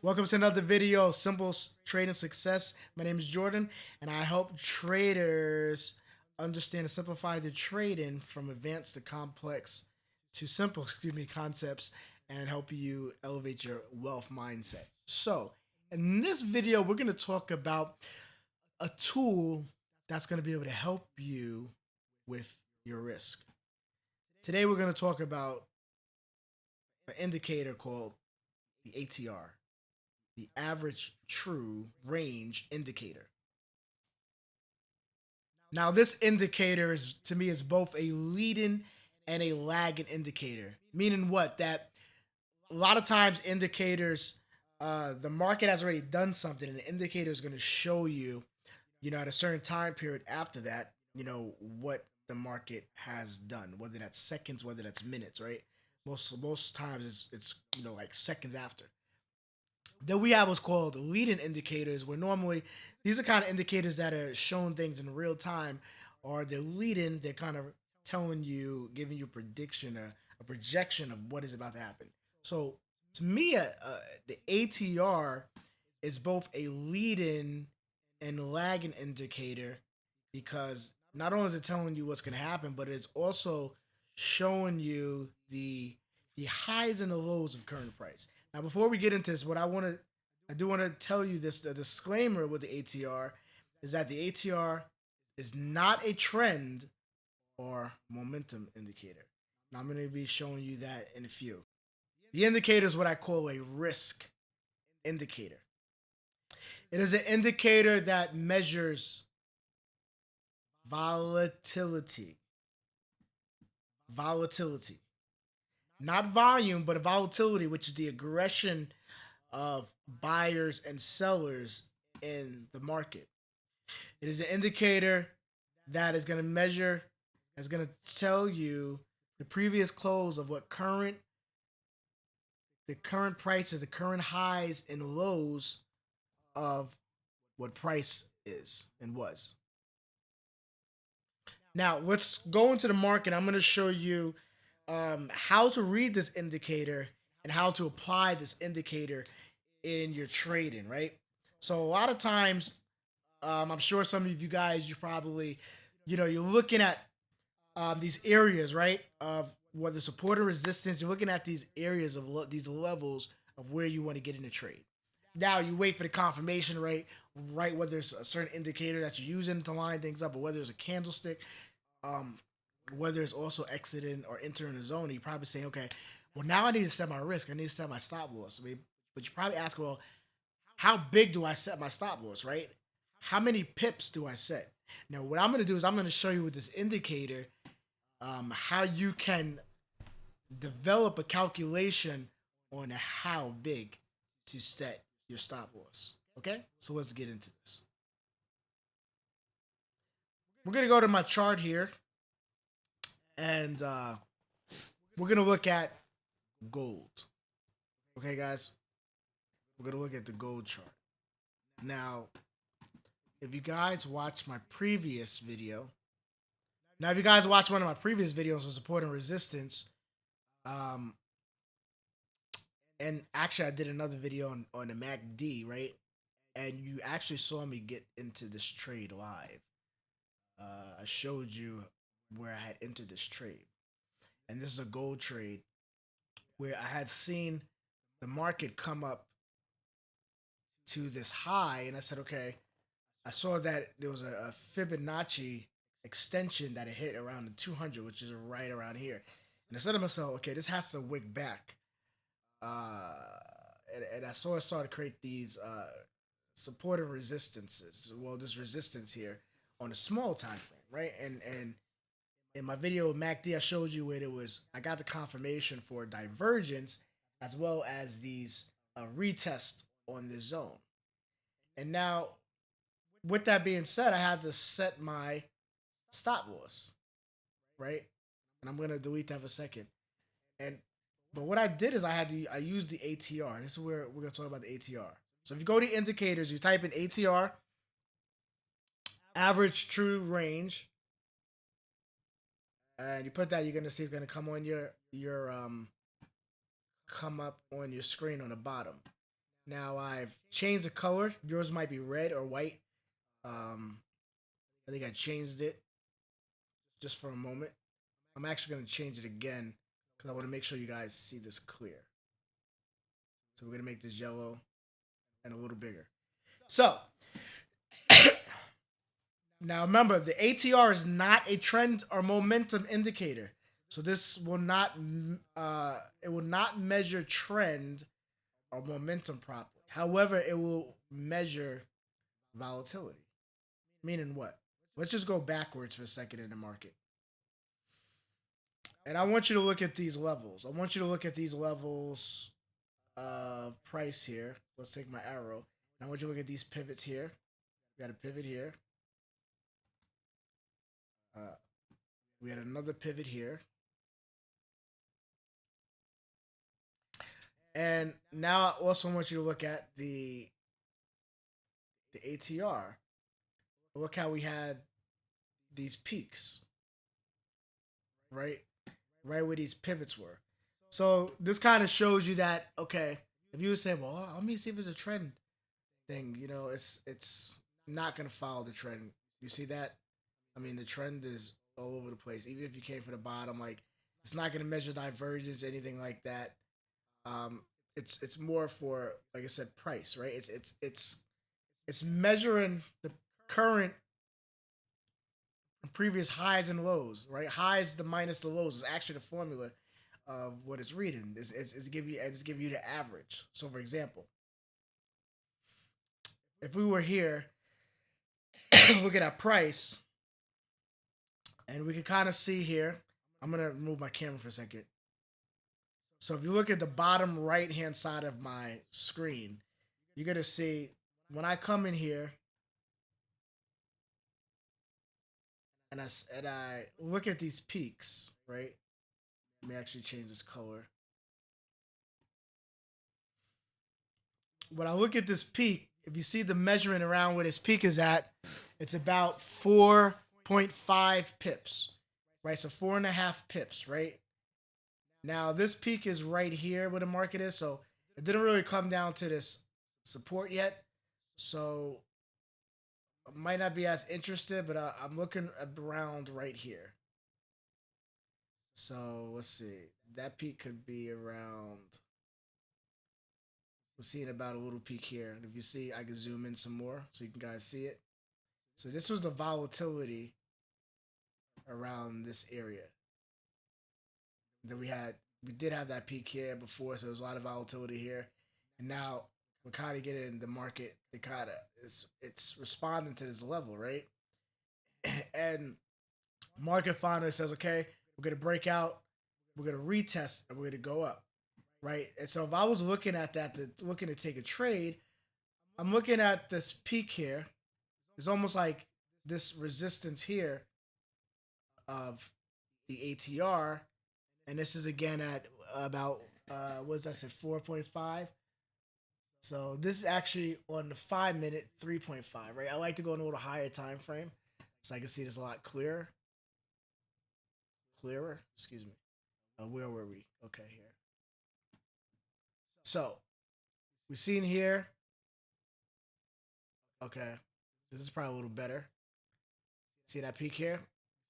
Welcome to another video, Simple Trading Success. My name is Jordan, and I help traders understand and simplify their trading from advanced to complex to simple, concepts, and help you elevate your wealth mindset. So, in this video, we're going to talk about a tool that's going to be able to help you with your risk. Today, we're going to talk about an indicator called the ATR, the average true range indicator. Now, this indicator is, to me, is both a leading and a lagging indicator. Meaning what? That a lot of times indicators, the market has already done something, and the indicator is going to show you, at a certain time period after that, what the market has done. Whether that's seconds, whether that's minutes, right? Most times it's like seconds after. Then we have what's called leading indicators, where normally these are kind of indicators that are showing things in real time, or they're leading, they're kind of telling you, giving you a prediction, a projection of what is about to happen. So to me, the ATR is both a leading and lagging indicator, because not only is it telling you what's going to happen, but it's also showing you the highs and the lows of current price. Now, before we get into this, I do want to tell you this: the disclaimer with the ATR is that the ATR is not a trend or momentum indicator. Now, I'm going to be showing you that in a few. The indicator is what I call a risk indicator. It is an indicator that measures volatility. Volatility. Not volume, but a volatility, which is the aggression of buyers and sellers in the market. It is an indicator that is going to measure, is going to tell you the previous close of what the current prices, the current highs and lows of what price is and was. Now, let's go into the market. I'm going to show you how to read this indicator and how to apply this indicator in your trading, right? So a lot of times, I'm sure some of you guys, you probably, you're looking at these areas, right? Of whether support or resistance, you're looking at these areas of these levels of where you want to get in the trade. Now you wait for the confirmation, right? Whether it's a certain indicator that you're using to line things up, or whether it's a candlestick, um, whether it's also exiting or entering the zone. You're probably saying, okay, well, now I need to set my risk. I need to set my stop loss. But you probably ask, well, how big do I set my stop loss, right? How many pips do I set? Now, what I'm going to do is I'm going to show you with this indicator how you can develop a calculation on how big to set your stop loss. Okay, so let's get into this. We're going to go to my chart here, and we're going to look at gold. Okay, guys, we're going to look at the gold chart. Now, if you guys watch my previous video, if you guys watch one of my previous videos on support and resistance, um, and actually I did another video on the MACD, right? And you actually saw me get into this trade live. I showed you where I had entered this trade. And this is a gold trade where I had seen the market come up to this high, and I said, okay, I saw that there was a Fibonacci extension that it hit around the 200, which is right around here. And I said to myself, okay, this has to wick back. And I saw it start to create these support and resistances. Well, this resistance here on a small time frame, right? And in my video with MACD, I showed you where it was. I got the confirmation for divergence as well as these retest on this zone. And now, with that being said, I had to set my stop loss, right? And I'm gonna delete that for a second. And but what I did is I used the ATR. This is where we're gonna talk about the ATR. So if you go to indicators, you type in ATR, average true range, and you put that, you're gonna see it's gonna come on your come up on your screen on the bottom. Now I've changed the color. Yours might be red or white. Um, I think I changed it just for a moment. I'm actually going to change it again because I want to make sure you guys see this clear. So we're going to make this yellow and a little bigger. So now remember, the ATR is not a trend or momentum indicator. So this will not it will not measure trend or momentum properly. However, it will measure volatility. Meaning what? Let's just go backwards for a second in the market. And I want you to look at these levels. I want you to look at these levels of price here. Let's take my arrow. And I want you to look at these pivots here. We got a pivot here. Uh, we had another pivot here. And now I also want you to look at the ATR. Look how we had these peaks, right? Right where these pivots were. So this kind of shows you that, okay, if you would say, well, let me see if it's a trend thing, it's not gonna follow the trend. You see that? I mean, the trend is all over the place. Even if you came from the bottom, like it's not gonna measure divergence, anything like that. Um, it's more for, like I said, price, right? It's measuring the current previous highs and lows, right? Highs the minus the lows is actually the formula of what it's reading. It's give you the average. So for example, if we were here looking at price, and we can kind of see here, I'm gonna remove my camera for a second. So if you look at the bottom right hand side of my screen, you're gonna see when I come in here and I look at these peaks, right? Let me actually change this color. When I look at this peak, if you see the measurement around where this peak is at, it's about 4.5 pips, right? So 4.5 pips, right? Now this peak is right here where the market is, so it didn't really come down to this support yet. So I might not be as interested, but I'm looking around right here. So let's see. That peak could be around. We're seeing about a little peak here. And if you see, I can zoom in some more so you can guys see it. So this was the volatility around this area. Then we did have that peak here before, so there's a lot of volatility here. And now we're kind of getting the market. It kind of it's responding to this level, right? And market finally says, okay, we're gonna break out, we're gonna retest, and we're gonna go up, right? And so if I was looking at that, looking to take a trade, I'm looking at this peak here. It's almost like this resistance here of the ATR, and this is again at about what does that say, 4.5. So this is actually on the 5 minute 3.5, right? I like to go in a little higher time frame so I can see this a lot clearer. Clearer, excuse me. Where were we? Okay, here. So we've seen here. Okay, this is probably a little better. See that peak here?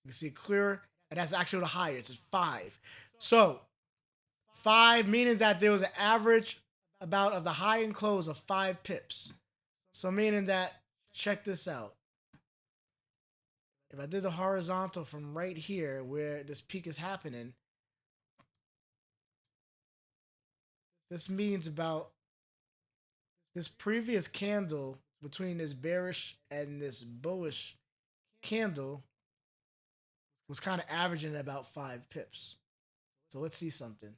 You can see it clearer, and that's actually the highest. It's 5. So 5 meaning that there was an average about of the high and close of 5 pips. So meaning that, check this out. If I did the horizontal from right here where this peak is happening, this means about this previous candle between this bearish and this bullish candle was kind of averaging at about 5 pips. So let's see something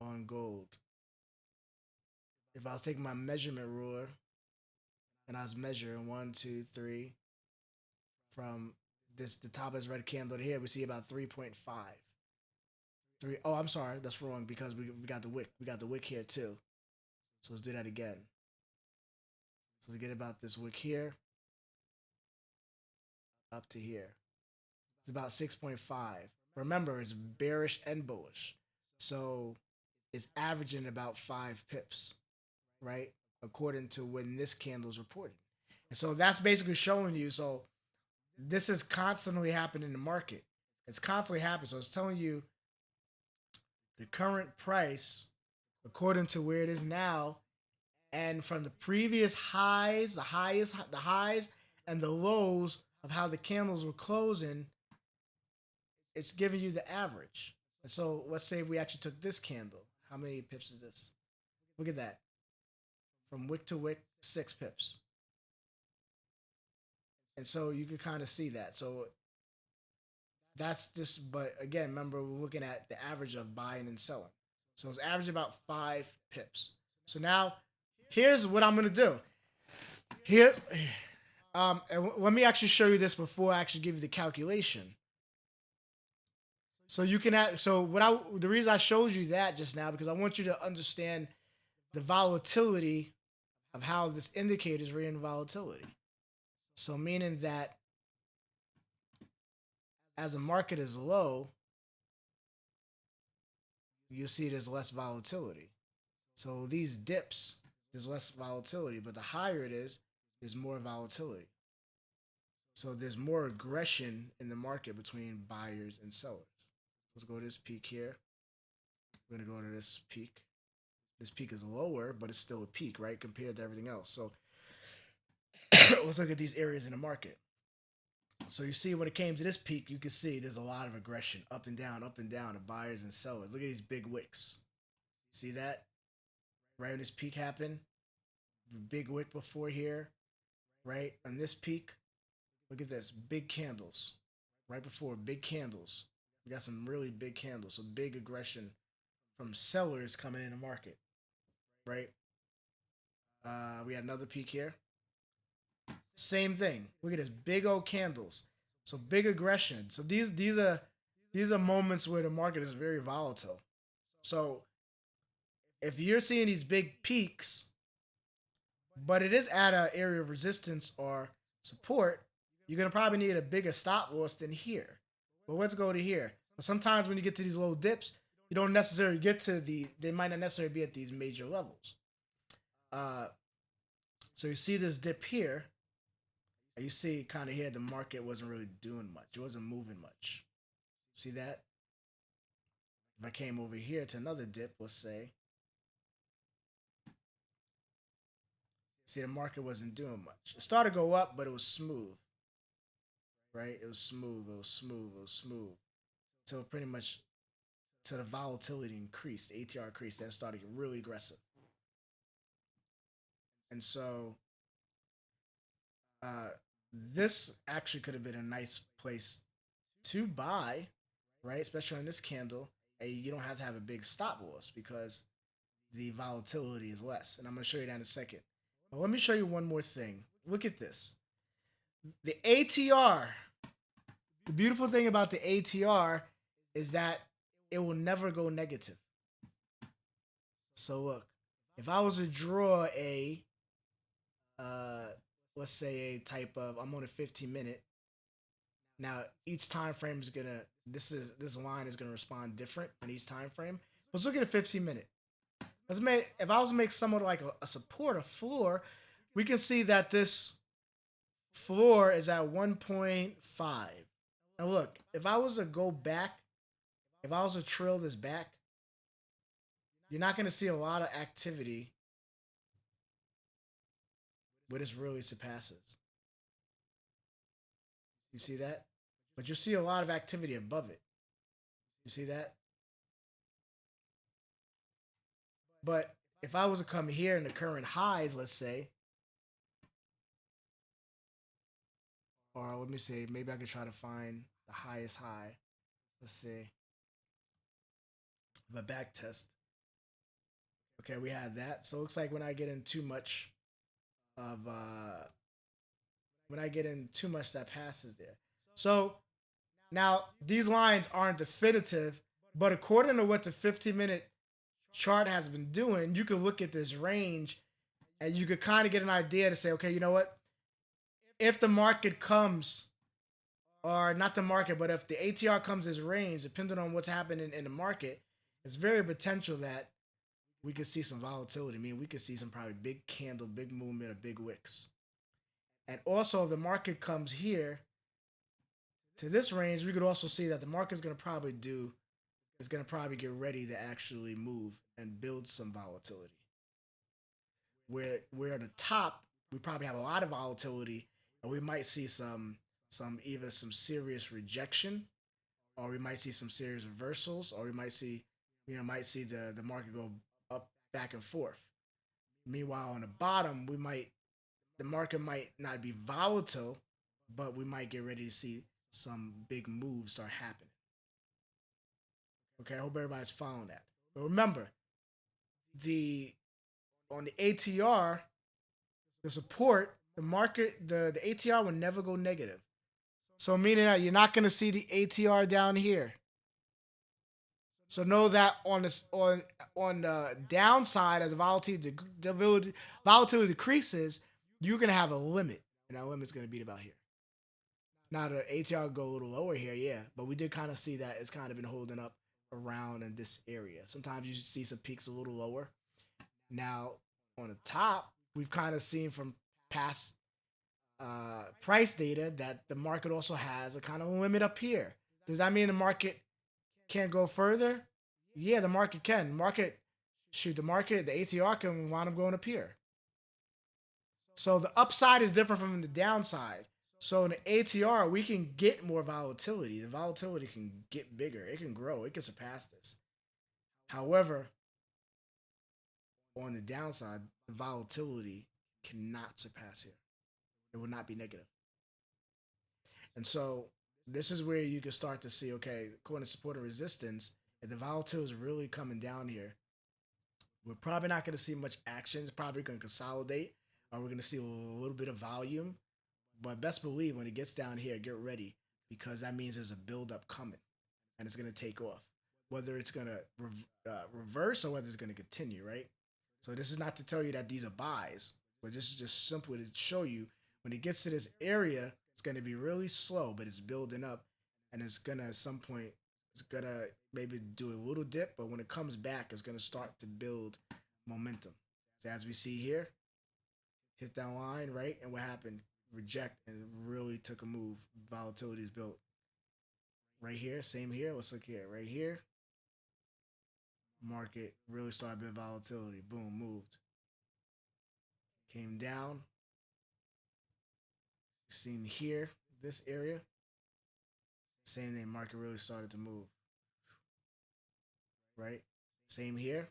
on gold. If I was taking my measurement ruler and I was measuring 1, 2, 3 from the top of this red candle to here, we see about 3.5. Oh, I'm sorry, that's wrong because we got the wick. We got the wick here too. So let's do that again. So let's get about this wick here up to here. It's about 6.5. Remember, it's bearish and bullish. So is averaging about 5 pips, right? According to when this candle is reported. And so that's basically showing you. So this is constantly happening in the market. It's constantly happening. So it's telling you the current price according to where it is now, and from the previous highs, the highs and the lows of how the candles were closing, it's giving you the average. And so let's say we actually took this candle. How many pips is this? Look at that. From wick to wick, 6 pips. And so you can kind of see that. So that's just, but again, remember, we're looking at the average of buying and selling. So it's average about 5 pips. So now here's what I'm going to do. Here, let me actually show you this before I actually give you the calculation. So you can add, so the reason I showed you that just now, because I want you to understand the volatility of how this indicator is reading volatility. So meaning that as a market is low, you'll see there's less volatility. So these dips, there's less volatility, but the higher it is, there's more volatility. So there's more aggression in the market between buyers and sellers. Let's go to this peak here. We're going to go to this peak. This peak is lower, but it's still a peak, right, compared to everything else. So let's look at these areas in the market. So you see when it came to this peak, you can see there's a lot of aggression up and down of buyers and sellers. Look at these big wicks. See that? Right when this peak happened, big wick before here, right? On this peak, look at this, big candles. Right before, big candles. We got some really big candles, so big aggression from sellers coming in the market, right? We got another peak here. Same thing. Look at this, big old candles. So big aggression. So these are moments where the market is very volatile. So if you're seeing these big peaks, but it is at an area of resistance or support, you're gonna probably need a bigger stop loss than here. But let's go to here. But sometimes when you get to these low dips, you don't necessarily get to they might not necessarily be at these major levels. So you see this dip here, and you see kind of here the market wasn't really doing much. It wasn't moving much. See that? If I came over here to another dip, let's say, see the market wasn't doing much. It started to go up, but it was smooth. Right? It was smooth, it was smooth, it was smooth. So pretty much to the volatility increased, the ATR increased, then it started getting really aggressive. And so this actually could have been a nice place to buy, right? Especially on this candle. And you don't have to have a big stop loss because the volatility is less. And I'm going to show you that in a second. But let me show you one more thing. Look at this. The ATR, the beautiful thing about the ATR is that it will never go negative. So look, if I was to draw a, let's say a type of, I'm on a 15-minute. Now each time frame is gonna, this line is gonna respond different on each time frame. Let's look at a 15-minute. If I was to make somewhat like a support, a floor, we can see that this floor is at 1.5. Now look, if I was to go back, if I was to trail this back, you're not going to see a lot of activity where this really surpasses. You see that? But you see a lot of activity above it. You see that? But if I was to come here in the current highs, let's say, or let me say, maybe I could try to find the highest high. Let's see. The back test. Okay, we had that. So it looks like when I get in too much of that passes there. So now these lines aren't definitive, but according to what the 15-minute chart has been doing, you can look at this range and you could kind of get an idea to say, okay, you know what? If the market comes, or not the market, but if the ATR comes as range, depending on what's happening in the market, it's very potential that we could see some volatility. I mean, we could see some probably big candle, big movement, or big wicks. And also, if the market comes here to this range, we could also see that the market's going to probably do is going to probably get ready to actually move and build some volatility. Where at the top, we probably have a lot of volatility, and we might see some either some serious rejection, or we might see some serious reversals, or we might see might see the market go up back and forth. Meanwhile, on the bottom, the market might not be volatile, but we might get ready to see some big moves start happening. Okay, I hope everybody's following that. But remember, the on the ATR, the support, the market, the ATR will never go negative. So meaning that you're not going to see the ATR down here. So know that on this on the downside, as the volatility decreases, you're going to have a limit, and that limit's going to be about here. Now the ATR will go a little lower here, yeah, but we did kind of see that it's kind of been holding up around in this area. Sometimes you see some peaks a little lower. Now on the top, we've kind of seen from past price data that the market also has a kind of limit up here. Does that mean the market can't go further? Yeah, the market can. The ATR can wind up going up here. So the upside is different from the downside. So in the ATR, we can get more volatility. The volatility can get bigger. It can grow. It can surpass this. However, on the downside, the volatility cannot surpass here. It will not be negative. And so this is where you can start to see, okay, according to support and resistance, if the volatility is really coming down here, we're probably not going to see much action. It's probably going to consolidate, or we're going to see a little bit of volume. But best believe when it gets down here, get ready, because that means there's a buildup coming, and it's going to take off. Whether it's going to reverse or whether it's going to continue, right? So this is not to tell you that these are buys, but this is just simply to show you when it gets to this area, it's going to be really slow, but it's building up, and it's going to at some point, it's going to maybe do a little dip, but when it comes back, it's going to start to build momentum. So as we see here, hit that line, right? And what happened? Reject, and it really took a move. Volatility is built. Right here, same here. Let's look here. Right here, market really started building volatility. Boom, moved. Came down. Seen here, this area. Same thing, market really started to move. Right? Same here.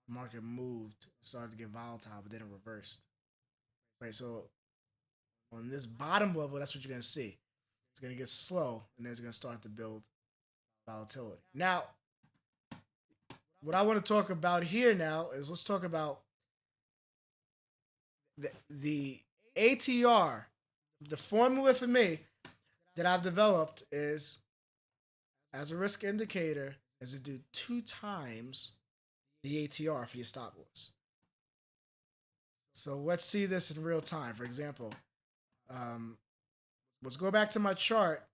Market moved, started to get volatile, but then it reversed. Right? So on this bottom level, that's what you're going to see. It's going to get slow, and then it's going to start to build volatility. Now, what I want to talk about here now is let's talk about the ATR. The formula for me that I've developed is, as a risk indicator, is to do 2 times the ATR for your stop loss. So let's see this in real time. For example, let's go back to my chart.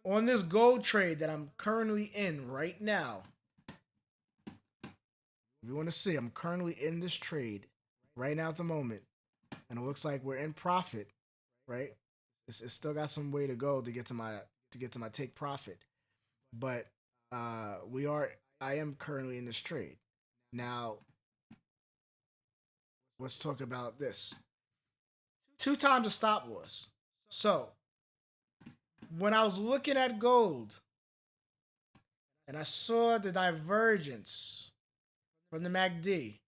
On this gold trade that I'm currently in right now, we want to see I'm currently in this trade right now at the moment, and it looks like we're in profit, right? It's still got some way to go to get to my take profit, but I am currently in this trade. Now, let's talk about this. 2 times the stop loss. So, when I was looking at gold and I saw the divergence from the MACD,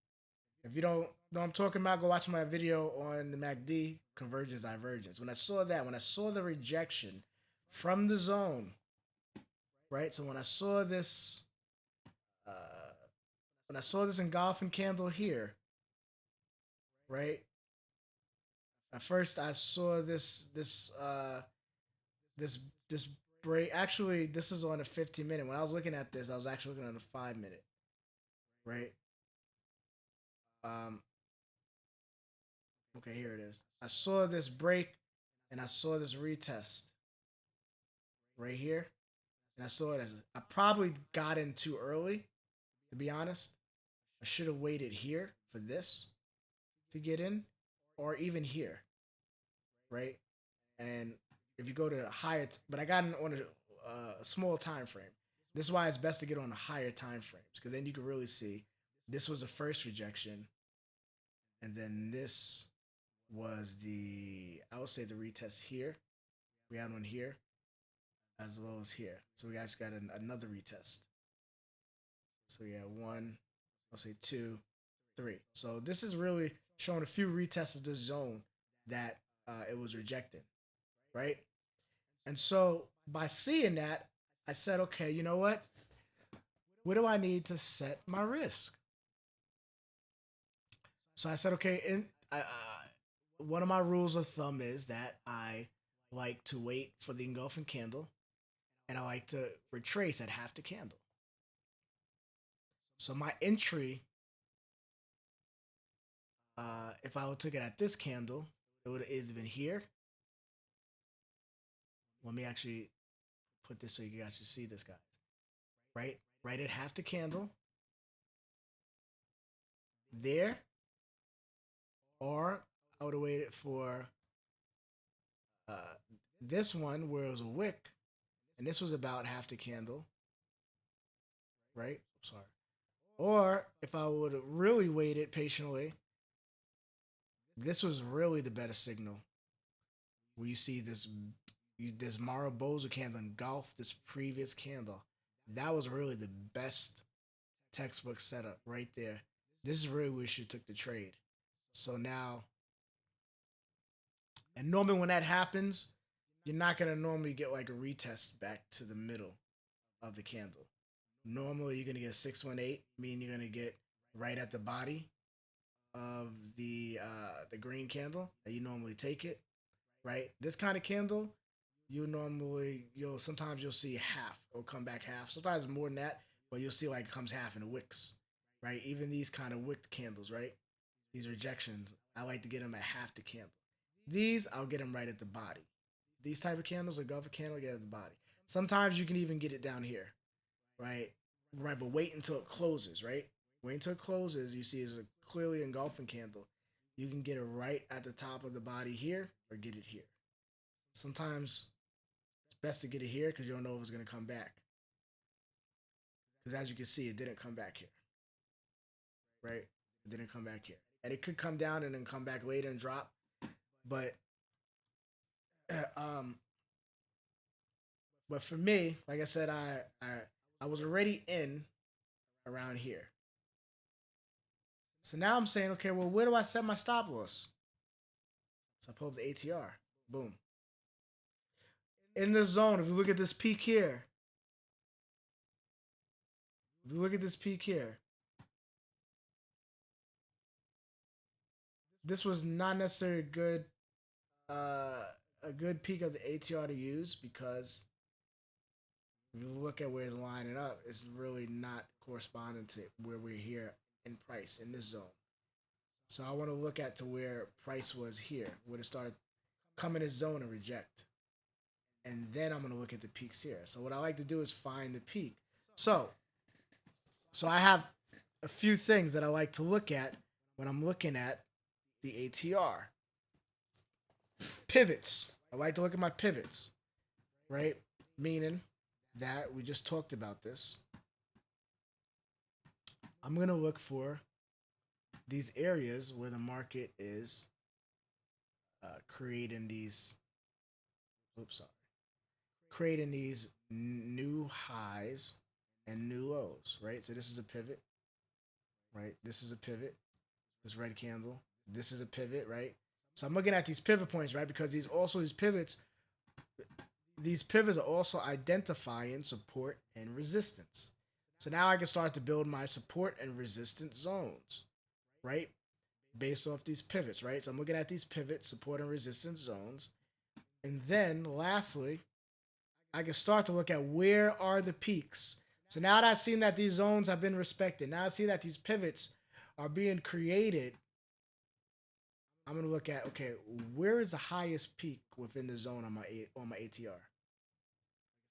if you don't know what I'm talking about, go watch my video on the MACD, convergence, divergence. When I saw the rejection from the zone, right? So when I saw this engulfing candle here, right? At first I saw this break. Actually, this is on a 15-minute. When I was looking at this, I was actually looking at a 5-minute, right? Okay, here it is. I saw this break and I saw this retest right here. And I saw it as I probably got in too early. To be honest, I should have waited here for this to get in, or even here, right? And if you go to a higher, but I got it on a small time frame. This is why it's best to get on the higher time frames because then you can really see this was the first rejection, and then this was the I would say the retest here. We had one here as well as here, so we actually got another retest. So yeah, one, I'll say two, three. So this is really showing a few retests of this zone that it was rejected, right? And so by seeing that, I said, okay, you know what? Where do I need to set my risk? So I said, okay, one of my rules of thumb is that I like to wait for the engulfing candle and I like to retrace at half the candle. So my entry, if I would took it at this candle, it would have either been here. Let me actually put this so you guys can see this, guys. Right? Right at half the candle. There. Or I would have waited for uh, this one where it was a wick. And this was about half the candle. Right? Sorry. Or if I would have really waited patiently, this was really the better signal. Where you see this Maraboza candle engulf this previous candle. That was really the best textbook setup right there. This is really where you should took the trade. So now, and normally when that happens, you're not gonna normally get like a retest back to the middle of the candle. Normally you're gonna get a 618, meaning you're gonna get right at the body of the green candle that you normally take it. Right, this kind of candle, you'll sometimes you'll see half or come back half. Sometimes more than that, but you'll see like it comes half in the wicks. Right, even these kind of wicked candles, right? These rejections, I like to get them at half the candle. These I'll get them right at the body. These type of candles, a gulf candle, get at the body. Sometimes you can even get it down here, right? Right, but wait until it closes, right? Wait until it closes. You see, it's a clearly engulfing candle. You can get it right at the top of the body here, or get it here. Sometimes it's best to get it here because you don't know if it's gonna come back. Because as you can see, it didn't come back here, right? It didn't come back here, and it could come down and then come back later and drop. But um, but for me, like I said, I was already in around here. So now I'm saying, okay, well, where do I set my stop loss? So I pull up the ATR. Boom. In the zone, if you look at this peak here, if you look at this peak here, this was not necessarily uh, a good peak of the ATR to use because if you look at where it's lining up, it's really not corresponding to where we're here in price in this zone. So I want to look at to where price was here, where it started coming in zone and reject. And then I'm going to look at the peaks here. So what I like to do is find the peak. So, so I have a few things that I like to look at when I'm looking at the ATR. Pivots. I like to look at my pivots, right? Meaning that we just talked about this. I'm going to look for these areas where the market is creating these, oops, sorry, creating these new highs and new lows, right? So this is a pivot, right? This is a pivot, this red candle. This is a pivot, right? So I'm looking at these pivot points, right? Because these pivots are also identifying support and resistance. So now I can start to build my support and resistance zones, right? Based off these pivots, right? So I'm looking at these pivots, support and resistance zones. And then lastly, I can start to look at where are the peaks. So now that I've seen that these zones have been respected, now I see that these pivots are being created, I'm going to look at, okay, where is the highest peak within the zone on my ATR?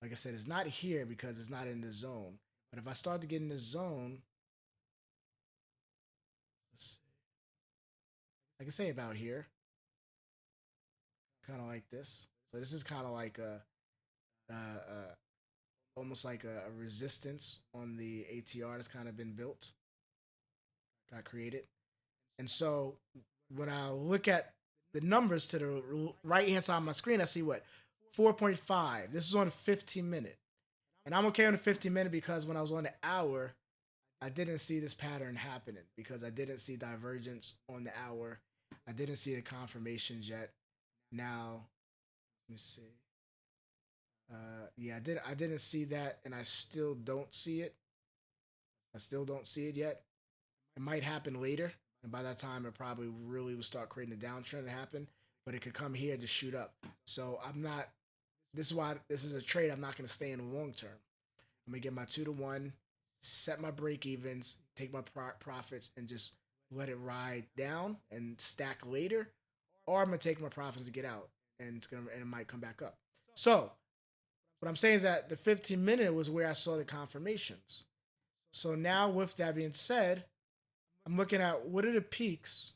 Like I said, it's not here because it's not in the zone. But if I start to get in the zone, I can say about here, kind of like this. So this is kind of like almost like a resistance on the ATR that's kind of been built, got created. And so when I look at the numbers to the right hand side of my screen, I see what 4.5. This is on a 15 minute, and I'm okay on the 15 minute because when I was on the hour, I didn't see this pattern happening because I didn't see divergence on the hour. I didn't see the confirmations yet. Now, let me see. Yeah, I didn't see that, and I still don't see it. I still don't see it yet. It might happen later, and by that time, it probably really will start creating a downtrend to happen. But it could come here to shoot up. So I'm not. This is why this is a trade I'm not going to stay in long term. I'm gonna get my 2 to 1, set my break evens, take my profits, and just let it ride down and stack later. Or I'm gonna take my profits to get out, and it might come back up. So what I'm saying is that the 15 minute was where I saw the confirmations. So now, with that being said, I'm looking at what are the peaks.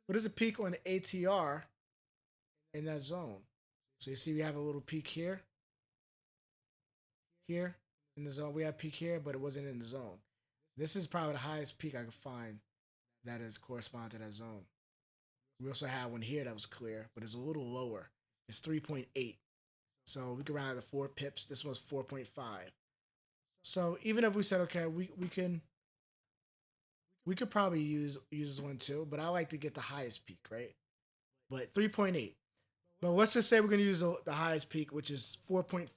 What is the peak on the ATR in that zone? So you see, we have a little peak here, here in the zone. We have peak here, but it wasn't in the zone. This is probably the highest peak I could find that is correspond to that zone. We also have one here that was clear, but it's a little lower. It's 3.8. So we can round it to 4 pips. This one's 4.5. So even if we said, okay, we could probably use this one too, but I like to get the highest peak, right? But 3.8. But let's just say we're gonna use the highest peak, which is 4.5.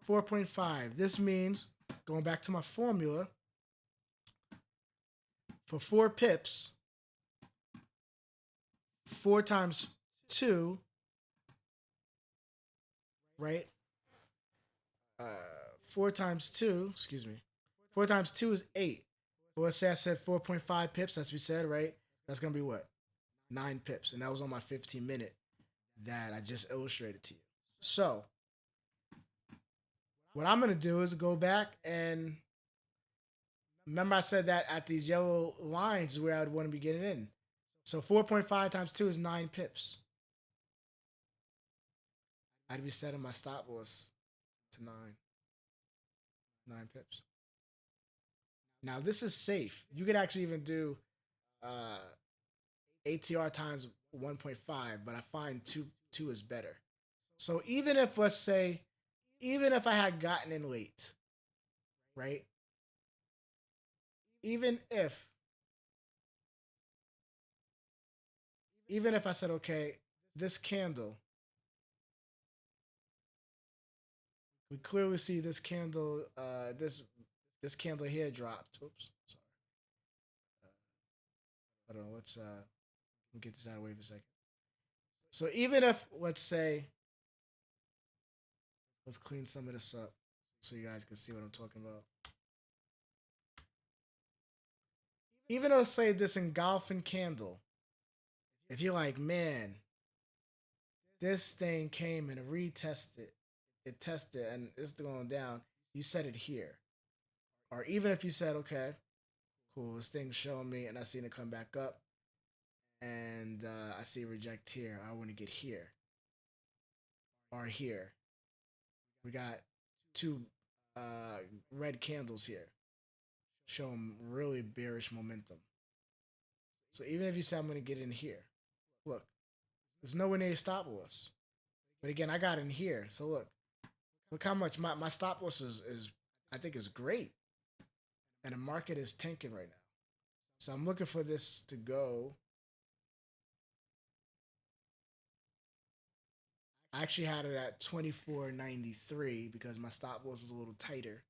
4.5. This means, going back to my formula, for 4 pips, 4 times 2, right? 4 times 2, excuse me. 4 times 2 is 8. Well, let's say I said 4.5 pips, as we said, right? That's going to be what? 9 pips. And that was on my 15 minute that I just illustrated to you. So, what I'm going to do is go back and remember I said that at these yellow lines where I would want to be getting in. So 4.5 times 2 is 9 pips. I'd be setting my stop loss to 9 pips. Now this is safe. You could actually even do uh, ATR times 1.5, but I find two is better. So even if, let's say, even if I had gotten in late, right? Even if I said, okay, this candle, we clearly see this candle, this candle here dropped. Oops, sorry. I don't know. Let's get this out of the way for a second. So even if, let's say, let's clean some of this up so you guys can see what I'm talking about. Even though, say, this engulfing candle, if you're like, man, this thing came and retested, it tested and it's going down, you set it here. Or even if you said, okay, cool, this thing's showing me and I seen it come back up and I see reject here, I want to get here or here. We got 2 red candles here showing really bearish momentum. So even if you say I'm going to get in here, look, there's nowhere near stop loss. But again, I got in here. So look how much my stop loss is I think is great. And the market is tanking right now. So I'm looking for this to go. I actually had it at 24.93 because my stop loss is a little tighter.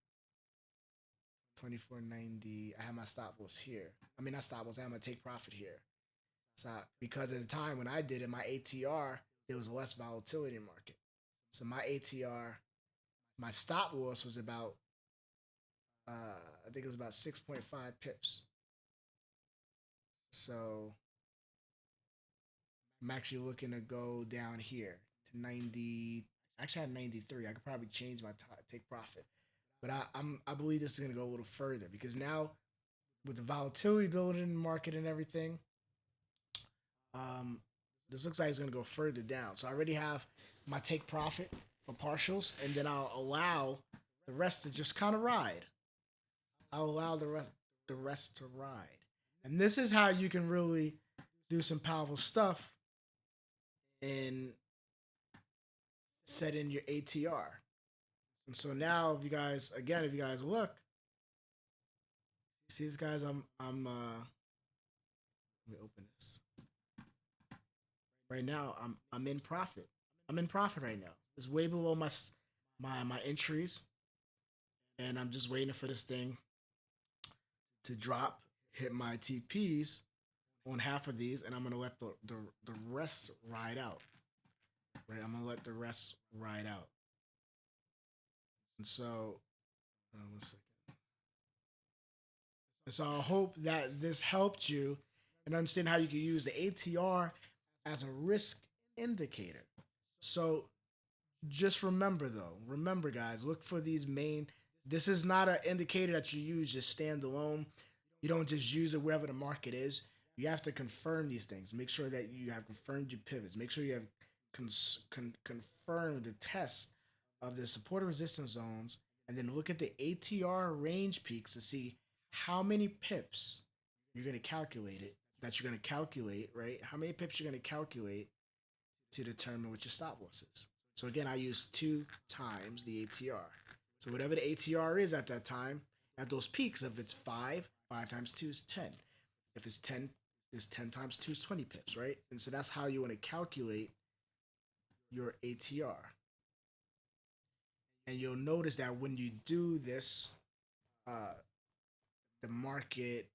24.90. I have my stop loss here. I mean, not stop loss. I have my take profit here. So because at the time when I did it, my ATR, there was less volatility in the market. So my ATR, my stop loss was about, I think it was about 6.5 pips. So I'm actually looking to go down here to 90. Actually, I had 93. I could probably change my take profit, but I believe this is gonna go a little further because now with the volatility building in the market and everything, um, this looks like it's going to go further down. So I already have my take profit for partials, and then I'll allow the rest to just kind of ride. I'll allow the rest to ride. And this is how you can really do some powerful stuff and set in your ATR. And so now, if you guys look, you see this, guys. Let me open this. Right now, I'm in profit. I'm in profit right now. It's way below my entries, and I'm just waiting for this thing to drop, hit my TPs on half of these, and I'm gonna let the rest ride out. Right, I'm gonna let the rest ride out. And so, 1 second. And so I hope that this helped you and understand how you can use the ATR as a risk indicator. So just remember guys, look for these main. This is not an indicator that you use just standalone. You don't just use it wherever the market is. You have to confirm these things. Make sure that you have confirmed your pivots. Make sure you have confirmed the test of the support and resistance zones, and then look at the ATR range peaks to see how many pips you're going to calculate it. That you're going to calculate, right? How many pips you're going to calculate to determine what your stop loss is. So again, I use 2 times the ATR. So whatever the ATR is at that time, at those peaks, if it's 5 times 2 is 10. If it's 10, it's 10 times 2 is 20 pips, right? And so that's how you want to calculate your ATR. And you'll notice that when you do this, the market,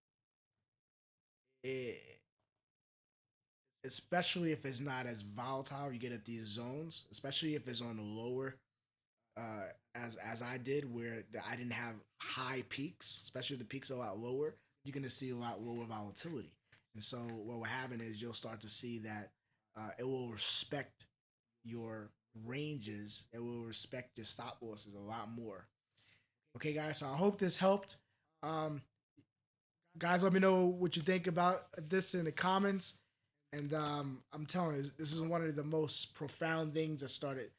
it, especially if it's not as volatile, you get at these zones, especially if it's on the lower, as I did, where I didn't have high peaks, especially if the peaks are a lot lower, you're gonna see a lot lower volatility. And so what will happen is you'll start to see that it will respect your ranges, it will respect your stop losses a lot more. Okay, guys. So I hope this helped. Um, guys, let me know what you think about this in the comments. And I'm telling you, this is one of the most profound things I started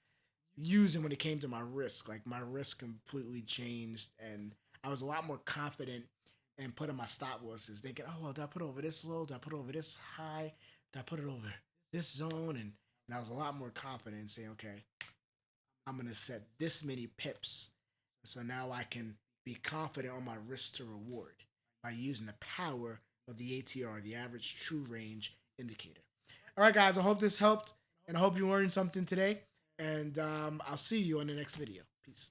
using when it came to my risk. Like my risk completely changed, and I was a lot more confident in putting my stop losses, thinking, "Oh, well, did I put over this low? Did I put over this high? Did I put it over this zone?" And I was a lot more confident in saying, "Okay, I'm gonna set this many pips, so now I can be confident on my risk to reward by using the power of the ATR, the average true range indicator." All right, guys, I hope this helped, and I hope you learned something today. And I'll see you on the next video. Peace.